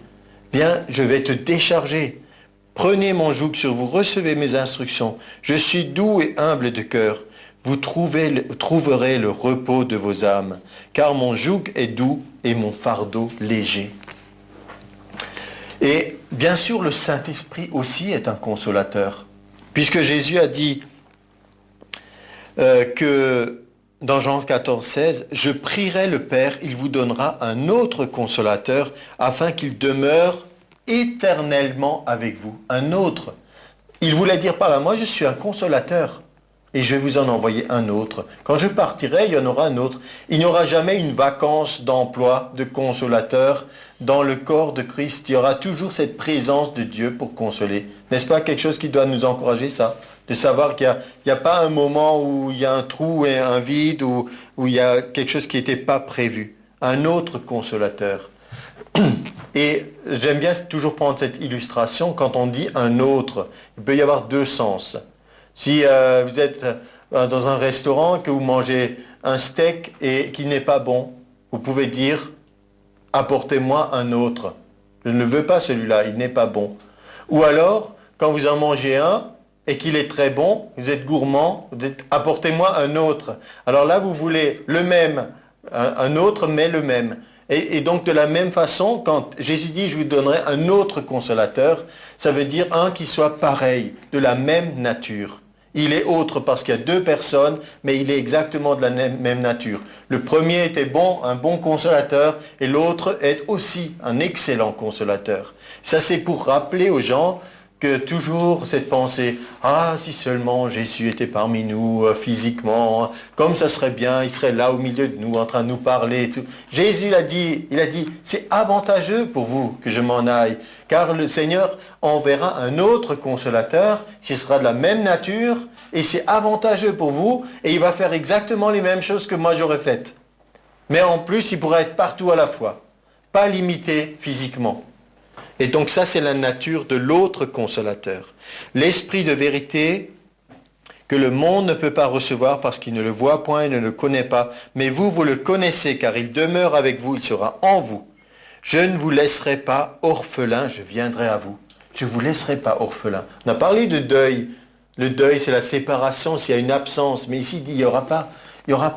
S1: viens, je vais te décharger. Prenez mon joug sur vous, recevez mes instructions. Je suis doux et humble de cœur. Vous trouverez le repos de vos âmes, car mon joug est doux et mon fardeau léger. Et bien sûr, le Saint-Esprit aussi est un consolateur, puisque Jésus a dit que dans Jean 14, 16, « Je prierai le Père, il vous donnera un autre consolateur, afin qu'il demeure éternellement avec vous. » Un autre. Il voulait dire par là, moi je suis un consolateur. Et je vais vous en envoyer un autre. Quand je partirai, il y en aura un autre. Il n'y aura jamais une vacance d'emploi, de consolateur dans le corps de Christ. Il y aura toujours cette présence de Dieu pour consoler. N'est-ce pas quelque chose qui doit nous encourager, ça? De savoir qu'il n'y a pas un moment où il y a un trou et un vide, où il y a quelque chose qui n'était pas prévu. Un autre consolateur. Et j'aime bien toujours prendre cette illustration. Quand on dit un autre, il peut y avoir deux sens. Si vous êtes dans un restaurant, que vous mangez un steak et qui n'est pas bon, vous pouvez dire, apportez-moi un autre. Je ne veux pas celui-là, il n'est pas bon. Ou alors, quand vous en mangez un et qu'il est très bon, vous êtes gourmand, vous dites, apportez-moi un autre. Alors là, vous voulez le même, un autre, mais le même. Et donc de la même façon, quand Jésus dit, je vous donnerai un autre consolateur, ça veut dire un qui soit pareil, de la même nature. Il est autre parce qu'il y a deux personnes, mais il est exactement de la même nature. Le premier était bon, un bon consolateur, et l'autre est aussi un excellent consolateur. Ça, c'est pour rappeler aux gens que toujours cette pensée, ah, si seulement Jésus était parmi nous physiquement, comme ça serait bien, il serait là au milieu de nous, en train de nous parler. Et tout. Jésus il a dit, c'est avantageux pour vous que je m'en aille, car le Seigneur enverra un autre consolateur qui sera de la même nature, et c'est avantageux pour vous, et il va faire exactement les mêmes choses que moi j'aurais faites. Mais en plus, il pourra être partout à la fois, pas limité physiquement. Et donc ça, c'est la nature de l'autre consolateur. L'esprit de vérité que le monde ne peut pas recevoir parce qu'il ne le voit point et ne le connaît pas. Mais vous, vous le connaissez car il demeure avec vous, il sera en vous. Je ne vous laisserai pas orphelin, je viendrai à vous. Je ne vous laisserai pas orphelin. On a parlé de deuil. Le deuil, c'est la séparation s'il y a une absence. Mais ici, il dit, il n'y aura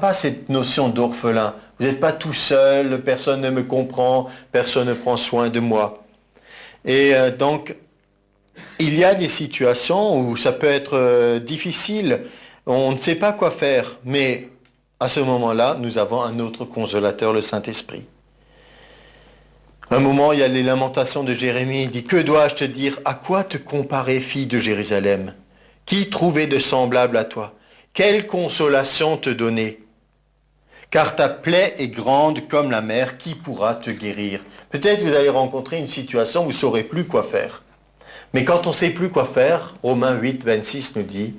S1: pas cette notion d'orphelin. Vous n'êtes pas tout seul, personne ne me comprend, personne ne prend soin de moi. Et donc, il y a des situations où ça peut être difficile, on ne sait pas quoi faire, mais à ce moment-là, nous avons un autre consolateur, le Saint-Esprit. À un moment, il y a les lamentations de Jérémie, il dit, que dois-je te dire, à quoi te comparer, fille de Jérusalem? Qui trouver de semblable à toi? Quelle consolation te donner? Car ta plaie est grande comme la mer, qui pourra te guérir? Peut-être vous allez rencontrer une situation où vous ne saurez plus quoi faire. Mais quand on ne sait plus quoi faire, Romains 8, 26 nous dit,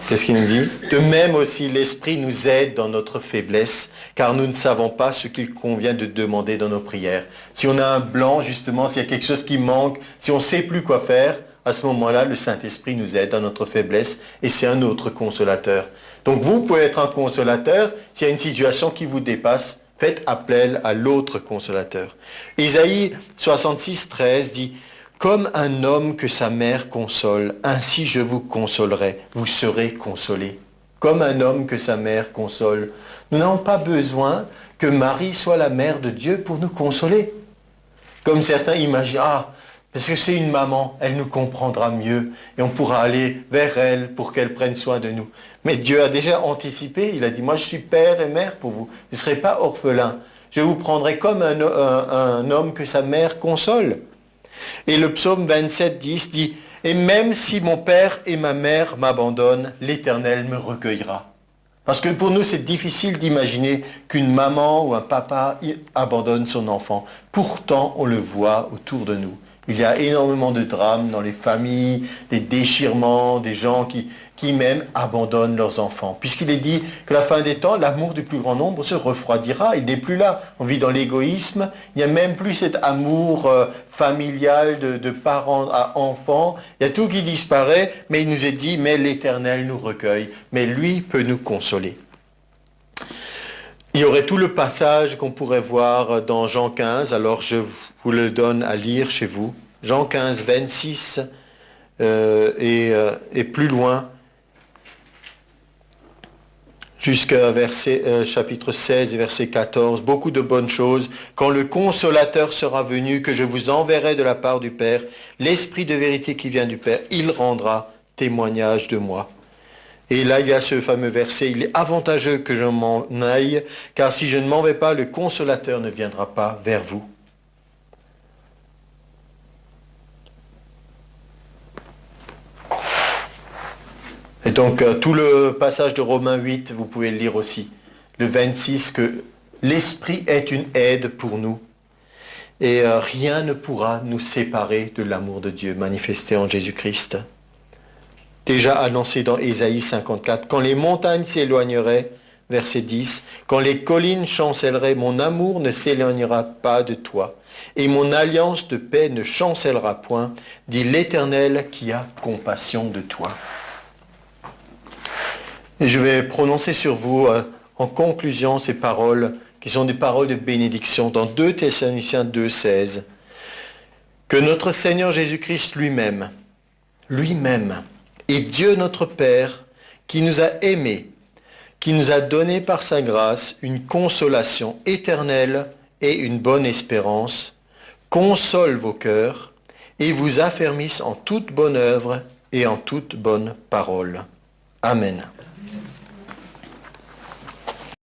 S1: qu'est-ce qu'il nous dit? De même aussi l'Esprit nous aide dans notre faiblesse, car nous ne savons pas ce qu'il convient de demander dans nos prières. Si on a un blanc, justement, s'il y a quelque chose qui manque, si on ne sait plus quoi faire, à ce moment-là, le Saint-Esprit nous aide dans notre faiblesse, et c'est un autre consolateur. Donc vous pouvez être un consolateur s'il y a une situation qui vous dépasse. Faites appel à l'autre consolateur. Isaïe 66, 13 dit « Comme un homme que sa mère console, ainsi je vous consolerai, vous serez consolés. » Comme un homme que sa mère console. Nous n'avons pas besoin que Marie soit la mère de Dieu pour nous consoler. Comme certains imaginent « Ah, parce que c'est une maman, elle nous comprendra mieux et on pourra aller vers elle pour qu'elle prenne soin de nous. » Mais Dieu a déjà anticipé, il a dit, moi je suis père et mère pour vous, vous ne serez pas orphelin. Je vous prendrai comme un homme que sa mère console. Et le psaume 27, 10 dit, et même si mon père et ma mère m'abandonnent, l'Éternel me recueillera. Parce que pour nous c'est difficile d'imaginer qu'une maman ou un papa abandonne son enfant. Pourtant on le voit autour de nous. Il y a énormément de drames dans les familles, des déchirements, des gens qui même abandonnent leurs enfants. Puisqu'il est dit que la fin des temps, l'amour du plus grand nombre se refroidira, il n'est plus là. On vit dans l'égoïsme, il n'y a même plus cet amour familial de parents à enfants. Il y a tout qui disparaît, mais il nous est dit, mais l'Éternel nous recueille, mais lui peut nous consoler. Il y aurait tout le passage qu'on pourrait voir dans Jean 15, alors je vous le donne à lire chez vous. Jean 15, 26 et plus loin, jusqu'à chapitre 16 et verset 14, beaucoup de bonnes choses. Quand le consolateur sera venu, que je vous enverrai de la part du Père, l'Esprit de vérité qui vient du Père, il rendra témoignage de moi. Et là, il y a ce fameux verset, il est avantageux que je m'en aille, car si je ne m'en vais pas, le consolateur ne viendra pas vers vous. Et donc, tout le passage de Romains 8, vous pouvez le lire aussi. Le 26, que l'Esprit est une aide pour nous. Et rien ne pourra nous séparer de l'amour de Dieu manifesté en Jésus-Christ. Déjà annoncé dans Ésaïe 54, quand les montagnes s'éloigneraient, verset 10, quand les collines chancelleraient, mon amour ne s'éloignera pas de toi, et mon alliance de paix ne chancellera point, dit l'Éternel qui a compassion de toi. Et je vais prononcer sur vous en conclusion ces paroles qui sont des paroles de bénédiction dans 2 Thessaloniciens 2,16. Que notre Seigneur Jésus-Christ lui-même, et Dieu notre Père, qui nous a aimés, qui nous a donné par sa grâce une consolation éternelle et une bonne espérance, console vos cœurs et vous affermisse en toute bonne œuvre et en toute bonne parole. Amen.